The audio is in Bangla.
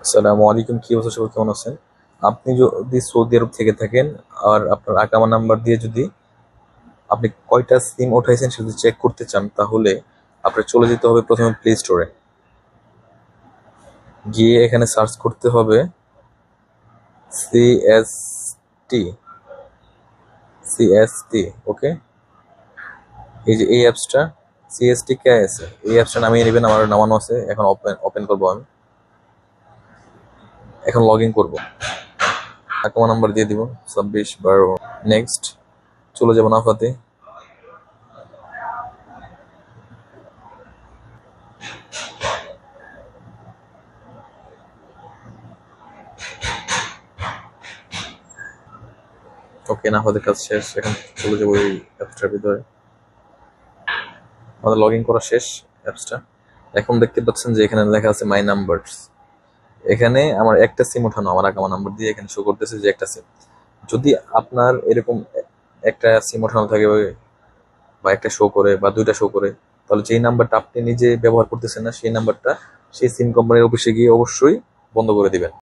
আসসালামু আলাইকুম, কি অবস্থা? সবাই কেমন আছেন? আপনি যদি সৌদি আরব থেকে থাকেন আর আপনার আকামা নাম্বার দিয়ে যদি আপনি কয়টা সিম উঠাইছেন সেটা যদি চেক করতে চান, তাহলে আপনার চলে যেতে হবে প্রথমে প্লে স্টোরে। গিয়ে এখানে সার্চ করতে হবে সিএসটি। সিএসটি, ওকে। এই যে এই অ্যাপসটা সিএসটি কে আছে, এই অ্যাপসটা নামিয়ে নেবেন। আমার নামানো আছে, এখন ওপেন ওপেন করবো আমি। এখন লগ ইন করবো, আকামা নাম্বার দিয়ে দিব 2612। নেক্সট চলে যাবো নাফাতে। ওকে, নাফাতের কাজ শেষ। এখন চলে যাবো এই অ্যাপসটার ভিতরে। আমাদের লগ ইন করা শেষ অ্যাপসটা। এখন দেখতে পাচ্ছেন যে এখানে লেখা আছে মাই নাম্বারস। এখানে আমার একটা সিম ওঠানো, আমার আকামা নাম্বার দিয়ে এখানে শো করতেছে যে একটা সিম। যদি আপনার এরকম একটা সিম ওঠানো থাকে বা একটা শো করে বা দুইটা শো করে, তাহলে যেই নাম্বারটা আপনি নিজে ব্যবহার করতেছেন না সেই নাম্বারটা সেই সিম কোম্পানির অফিসে গিয়ে অবশ্যই বন্ধ করে দিবেন।